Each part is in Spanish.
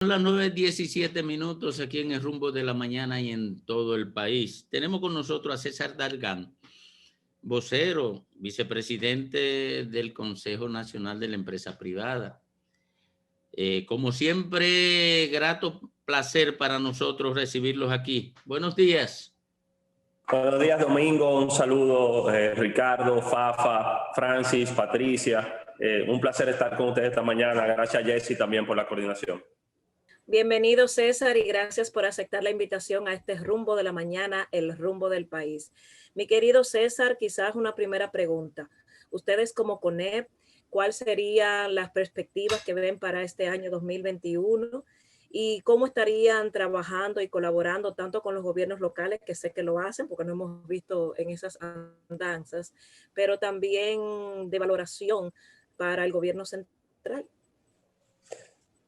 Son las 9:17 aquí en el Rumbo de la Mañana y en todo el país. Tenemos con nosotros a César Dargan, vocero, vicepresidente del Consejo Nacional de la Empresa Privada. Como siempre, grato placer para nosotros recibirlos aquí. Buenos días. Buenos días, Domingo. Un saludo, Ricardo, Fafa, Francis, Patricia. Un placer estar con ustedes esta mañana. Gracias, Jessy, también por la coordinación. Bienvenido, César, y gracias por aceptar la invitación a este Rumbo de la Mañana, el rumbo del país. Mi querido César, quizás una primera pregunta. Ustedes como CONEP, ¿cuáles serían las perspectivas que ven para este año 2021? ¿Y cómo estarían trabajando y colaborando tanto con los gobiernos locales, que sé que lo hacen porque no hemos visto en esas andanzas, pero también de valoración para el gobierno central?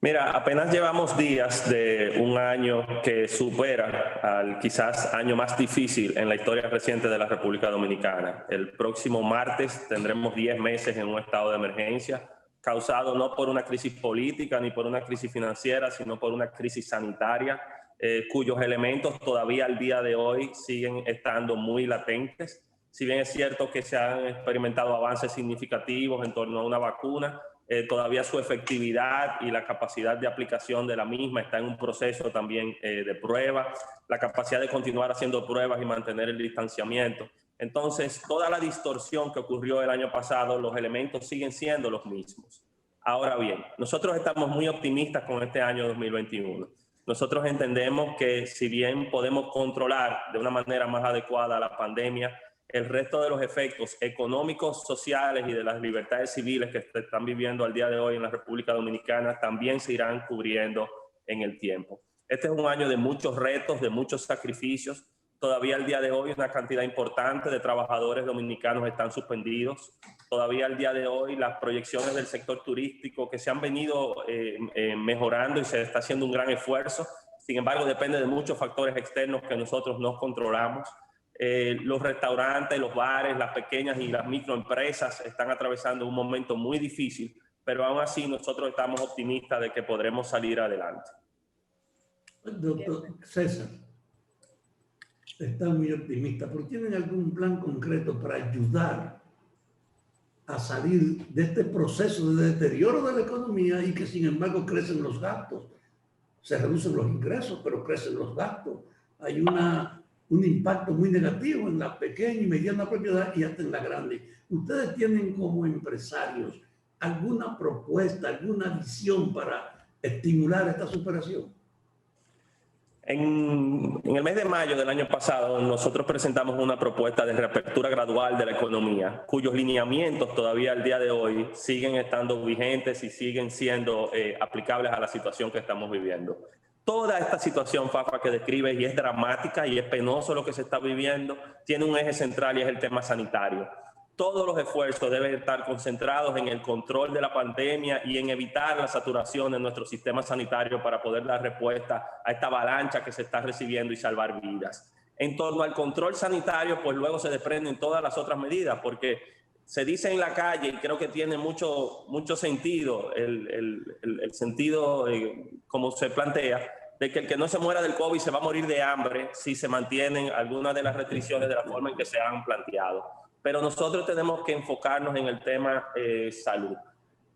Mira, apenas llevamos días de un año que supera al quizás año más difícil en la historia reciente de la República Dominicana. El próximo martes tendremos 10 meses en un estado de emergencia, causado no por una crisis política ni por una crisis financiera, sino por una crisis sanitaria, cuyos elementos todavía al día de hoy siguen estando muy latentes. Si bien es cierto que se han experimentado avances significativos en torno a una vacuna, todavía su efectividad y la capacidad de aplicación de la misma está en un proceso también de prueba, la capacidad de continuar haciendo pruebas y mantener el distanciamiento. Entonces, toda la distorsión que ocurrió el año pasado, los elementos siguen siendo los mismos. Ahora bien, nosotros estamos muy optimistas con este año 2021. Nosotros entendemos que si bien podemos controlar de una manera más adecuada la pandemia, el resto de los efectos económicos, sociales y de las libertades civiles que se están viviendo al día de hoy en la República Dominicana también se irán cubriendo en el tiempo. Este es un año de muchos retos, de muchos sacrificios. Todavía al día de hoy una cantidad importante de trabajadores dominicanos están suspendidos. Todavía al día de hoy las proyecciones del sector turístico que se han venido mejorando y se está haciendo un gran esfuerzo. Sin embargo, depende de muchos factores externos que nosotros no controlamos. Los restaurantes, los bares, las pequeñas y las microempresas están atravesando un momento muy difícil, pero aún así nosotros estamos optimistas de que podremos salir adelante. Doctor César, está muy optimista, pero ¿tienen algún plan concreto para ayudar a salir de este proceso de deterioro de la economía y que sin embargo crecen los gastos? Se reducen los ingresos, pero crecen los gastos. Hay un impacto muy negativo en la pequeña y mediana propiedad y hasta en la grande. ¿Ustedes tienen como empresarios alguna propuesta, alguna visión para estimular esta superación? En el mes de mayo del año pasado, nosotros presentamos una propuesta de reapertura gradual de la economía, cuyos lineamientos todavía al día de hoy siguen estando vigentes y siguen siendo aplicables a la situación que estamos viviendo. Toda esta situación, Fafa, que describes y es dramática y es penoso lo que se está viviendo, tiene un eje central y es el tema sanitario. Todos los esfuerzos deben estar concentrados en el control de la pandemia y en evitar la saturación de nuestro sistema sanitario para poder dar respuesta a esta avalancha que se está recibiendo y salvar vidas. En torno al control sanitario, pues luego se desprenden todas las otras medidas, porque se dice en la calle, y creo que tiene mucho sentido, el sentido como se plantea, de que el que no se muera del COVID se va a morir de hambre si se mantienen algunas de las restricciones de la forma en que se han planteado. Pero nosotros tenemos que enfocarnos en el tema salud.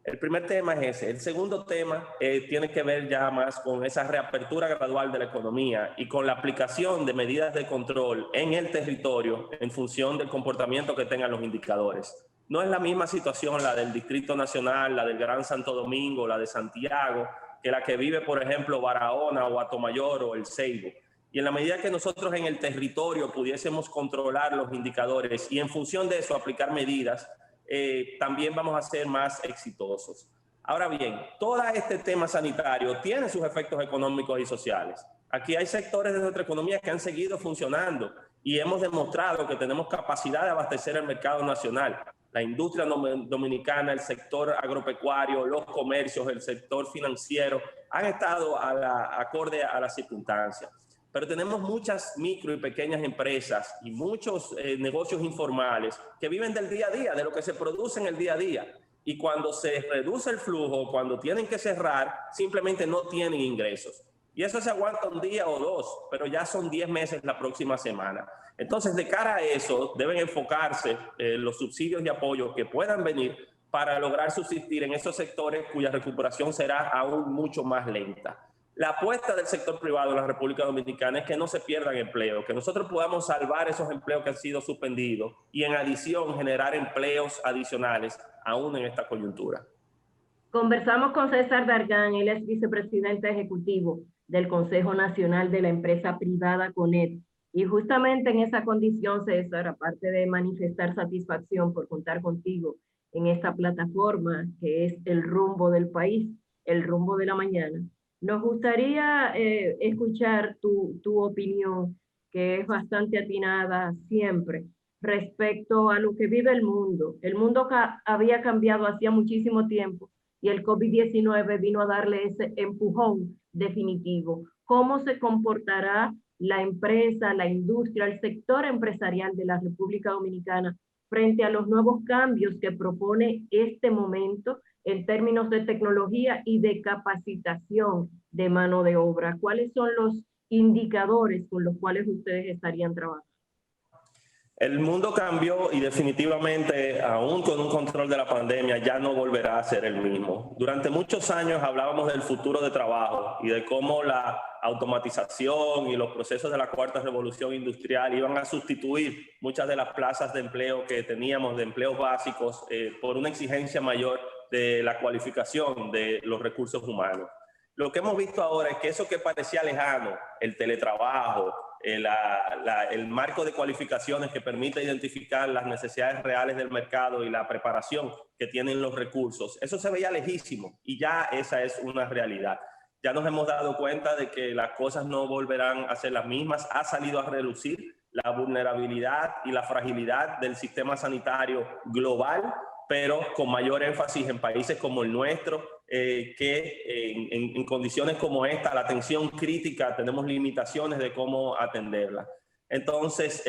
El primer tema es ese. El segundo tema tiene que ver ya más con esa reapertura gradual de la economía y con la aplicación de medidas de control en el territorio en función del comportamiento que tengan los indicadores. No es la misma situación la del Distrito Nacional, la del Gran Santo Domingo, la de Santiago, que la que vive, por ejemplo, Barahona o Atomayor o El Ceibo. Y en la medida que nosotros en el territorio pudiésemos controlar los indicadores y en función de eso aplicar medidas, también vamos a ser más exitosos. Ahora bien, todo este tema sanitario tiene sus efectos económicos y sociales. Aquí hay sectores de nuestra economía que han seguido funcionando y hemos demostrado que tenemos capacidad de abastecer el mercado nacional. La industria dominicana, el sector agropecuario, los comercios, el sector financiero han estado acorde a las circunstancias. Pero tenemos muchas micro y pequeñas empresas y muchos negocios informales que viven del día a día, de lo que se produce en el día a día. y cuando se reduce el flujo, cuando tienen que cerrar, simplemente no tienen ingresos. Y eso se aguanta un día o dos, pero ya son 10 meses la próxima semana. Entonces, de cara a eso, deben enfocarse los subsidios y apoyos que puedan venir para lograr subsistir en esos sectores cuya recuperación será aún mucho más lenta. La apuesta del sector privado en la República Dominicana es que no se pierdan empleos, que nosotros podamos salvar esos empleos que han sido suspendidos y en adición generar empleos adicionales aún en esta coyuntura. Conversamos con César Dargan, él es vicepresidente ejecutivo del Consejo Nacional de la Empresa Privada CONEP. Y justamente en esa condición, César, aparte de manifestar satisfacción por contar contigo en esta plataforma que es el rumbo del país, el rumbo de la mañana, nos gustaría escuchar tu opinión, que es bastante atinada siempre, respecto a lo que vive el mundo. El mundo había cambiado hacía muchísimo tiempo y el COVID-19 vino a darle ese empujón definitivo. ¿Cómo se comportará la empresa, la industria, el sector empresarial de la República Dominicana frente a los nuevos cambios que propone este momento en términos de tecnología y de capacitación de mano de obra? ¿Cuáles son los indicadores con los cuales ustedes estarían trabajando? El mundo cambió y definitivamente, aún con un control de la pandemia, ya no volverá a ser el mismo. Durante muchos años hablábamos del futuro de trabajo y de cómo la automatización y los procesos de la cuarta revolución industrial iban a sustituir muchas de las plazas de empleo que teníamos, de empleos básicos, por una exigencia mayor de la cualificación de los recursos humanos. Lo que hemos visto ahora es que eso que parecía lejano, el teletrabajo, el marco de cualificaciones que permite identificar las necesidades reales del mercado y la preparación que tienen los recursos, eso se veía lejísimo y ya esa es una realidad. Ya nos hemos dado cuenta de que las cosas no volverán a ser las mismas. Ha salido a relucir la vulnerabilidad y la fragilidad del sistema sanitario global, pero con mayor énfasis en países como el nuestro, que en condiciones como esta, la atención crítica, tenemos limitaciones de cómo atenderla. Entonces,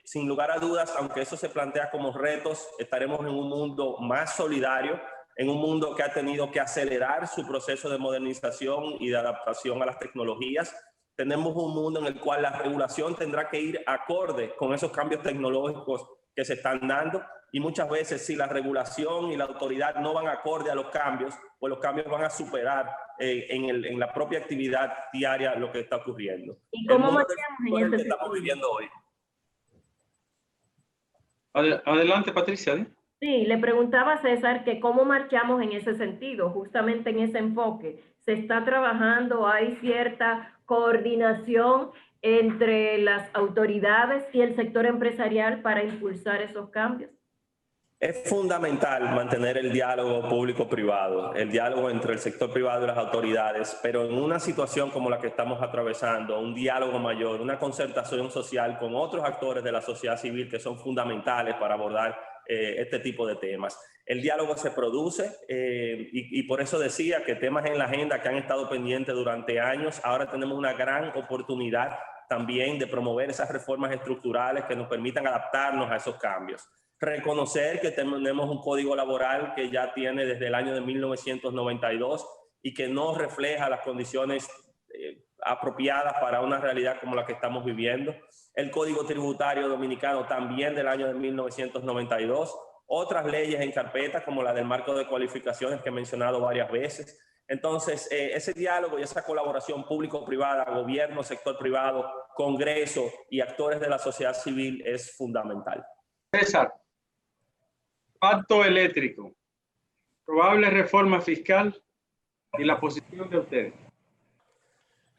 sin lugar a dudas, aunque eso se plantea como retos, estaremos en un mundo más solidario, en un mundo que ha tenido que acelerar su proceso de modernización y de adaptación a las tecnologías. Tenemos un mundo en el cual la regulación tendrá que ir acorde con esos cambios tecnológicos que se están dando, y muchas veces si la regulación y la autoridad no van acorde a los cambios, pues los cambios van a superar en la propia actividad diaria lo que está ocurriendo. ¿Y cómo marchamos en el que estamos viviendo hoy? Adelante, Patricia. Sí, le preguntaba a César que cómo marchamos en ese sentido, justamente en ese enfoque. ¿Se está trabajando? ¿Hay cierta coordinación entre las autoridades y el sector empresarial para impulsar esos cambios? Es fundamental mantener el diálogo público-privado, el diálogo entre el sector privado y las autoridades, pero en una situación como la que estamos atravesando, un diálogo mayor, una concertación social con otros actores de la sociedad civil que son fundamentales para abordar este tipo de temas. El diálogo se produce y por eso decía que temas en la agenda que han estado pendientes durante años, ahora tenemos una gran oportunidad también de promover esas reformas estructurales que nos permitan adaptarnos a esos cambios. Reconocer que tenemos un código laboral que ya tiene desde el año de 1992 y que no refleja las condiciones apropiadas para una realidad como la que estamos viviendo. El Código Tributario Dominicano también del año de 1992. Otras leyes en carpeta como la del marco de cualificaciones que he mencionado varias veces. Entonces, ese diálogo y esa colaboración público-privada, gobierno, sector privado, Congreso y actores de la sociedad civil es fundamental. César, pacto eléctrico, probable reforma fiscal y la posición de ustedes.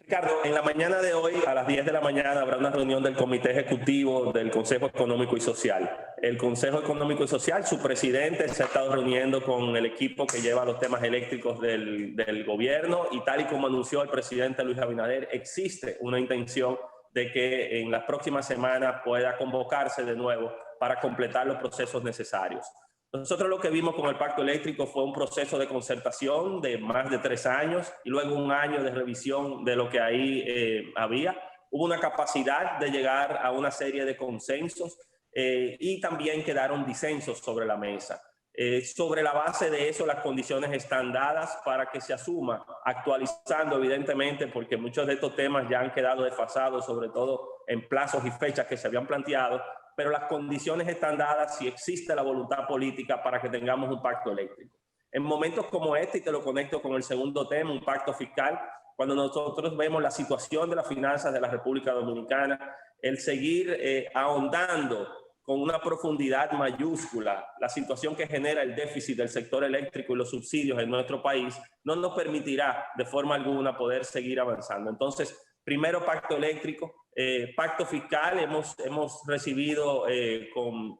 Ricardo, en la mañana de hoy, a las 10 de la mañana, habrá una reunión del Comité Ejecutivo del Consejo Económico y Social. El Consejo Económico y Social, su presidente, se ha estado reuniendo con el equipo que lleva los temas eléctricos del gobierno y tal y como anunció el presidente Luis Abinader, existe una intención de que en las próximas semanas pueda convocarse de nuevo para completar los procesos necesarios. Nosotros lo que vimos con el pacto eléctrico fue un proceso de concertación de más de 3 años y luego un año de revisión de lo que ahí había. Hubo una capacidad de llegar a una serie de consensos y también quedaron disensos sobre la mesa. Sobre la base de eso, las condiciones están dadas para que se asuma, actualizando evidentemente, porque muchos de estos temas ya han quedado desfasados, sobre todo en plazos y fechas que se habían planteado, pero las condiciones están dadas si existe la voluntad política para que tengamos un pacto eléctrico. En momentos como este, y te lo conecto con el segundo tema, un pacto fiscal, cuando nosotros vemos la situación de las finanzas de la República Dominicana, el seguir ahondando con una profundidad mayúscula la situación que genera el déficit del sector eléctrico y los subsidios en nuestro país, no nos permitirá de forma alguna poder seguir avanzando. Entonces, primero pacto eléctrico, pacto fiscal. Hemos recibido con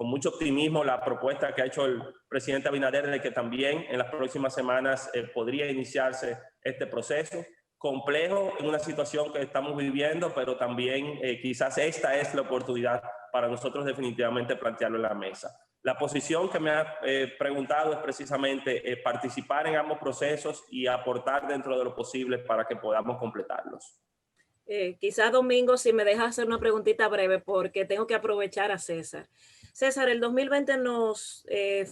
mucho optimismo la propuesta que ha hecho el presidente Abinader de que también en las próximas semanas podría iniciarse este proceso. Complejo en una situación que estamos viviendo, pero también quizás esta es la oportunidad para nosotros definitivamente plantearlo en la mesa. La posición que me ha preguntado es precisamente participar en ambos procesos y aportar dentro de lo posible para que podamos completarlos. Quizás Domingo, si me dejas hacer una preguntita breve, porque tengo que aprovechar a César. César, el 2020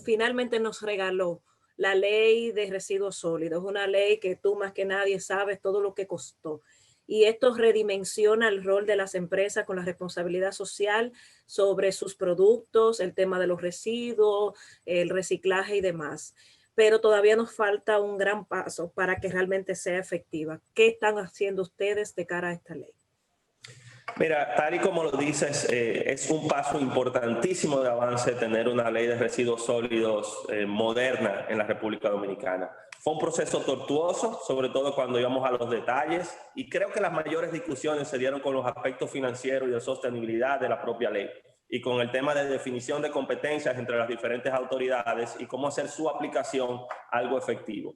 finalmente nos regaló la ley de residuos sólidos, una ley que tú más que nadie sabes todo lo que costó. Y esto redimensiona el rol de las empresas con la responsabilidad social sobre sus productos, el tema de los residuos, el reciclaje y demás. Pero todavía nos falta un gran paso para que realmente sea efectiva. ¿Qué están haciendo ustedes de cara a esta ley? Mira, tal y como lo dices, es un paso importantísimo de avance tener una ley de residuos sólidos moderna en la República Dominicana. Fue un proceso tortuoso, sobre todo cuando íbamos a los detalles, y creo que las mayores discusiones se dieron con los aspectos financieros y de sostenibilidad de la propia ley, y con el tema de definición de competencias entre las diferentes autoridades y cómo hacer su aplicación algo efectivo.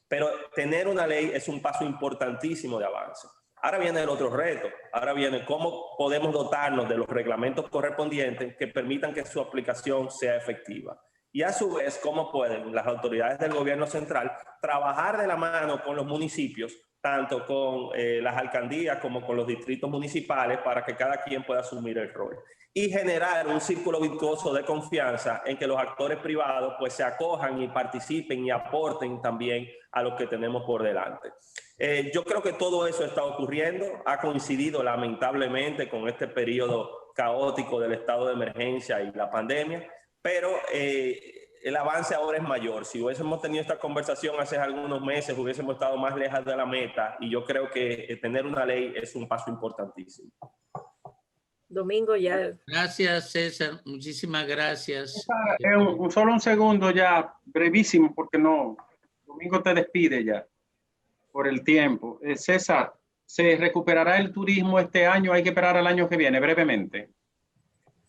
Pero tener una ley es un paso importantísimo de avance. Ahora viene el otro reto, ahora viene cómo podemos dotarnos de los reglamentos correspondientes que permitan que su aplicación sea efectiva. Y a su vez, cómo pueden las autoridades del gobierno central trabajar de la mano con los municipios, tanto con las alcaldías como con los distritos municipales, para que cada quien pueda asumir el rol. Y generar un círculo virtuoso de confianza en que los actores privados pues se acojan y participen y aporten también a lo que tenemos por delante. Yo creo que todo eso está ocurriendo, ha coincidido lamentablemente con este periodo caótico del estado de emergencia y la pandemia, pero el avance ahora es mayor. Si hubiésemos tenido esta conversación hace algunos meses, hubiésemos estado más lejos de la meta, y yo creo que tener una ley es un paso importantísimo. Domingo, ya. Gracias, César. Muchísimas gracias. Solo un segundo ya, brevísimo, porque no, Domingo te despide ya por el tiempo. César, ¿se recuperará el turismo este año? Hay que esperar al año que viene, brevemente.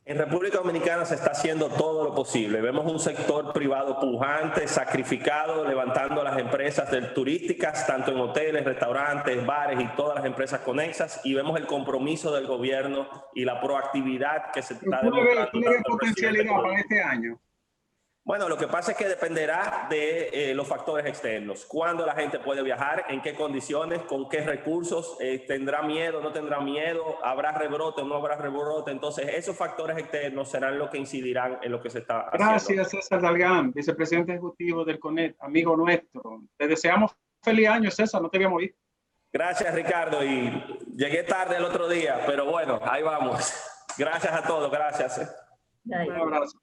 En República Dominicana se está haciendo todo lo posible. Vemos un sector privado pujante, sacrificado, levantando las empresas turísticas, tanto en hoteles, restaurantes, bares y todas las empresas conexas, y vemos el compromiso del gobierno y la proactividad que se está demostrando. ¿Tiene potencialidad para este año? Bueno, lo que pasa es que dependerá de los factores externos. ¿Cuándo la gente puede viajar? ¿En qué condiciones? ¿Con qué recursos? ¿Tendrá miedo? ¿No tendrá miedo? ¿Habrá rebrote o no habrá rebrote? Entonces, esos factores externos serán los que incidirán en lo que se está haciendo. Gracias, César Dargan, vicepresidente ejecutivo del CONET, amigo nuestro. Te deseamos feliz año, César, no te habíamos visto. Gracias, Ricardo, y llegué tarde el otro día, pero bueno, ahí vamos. Gracias a todos, gracias. Un abrazo.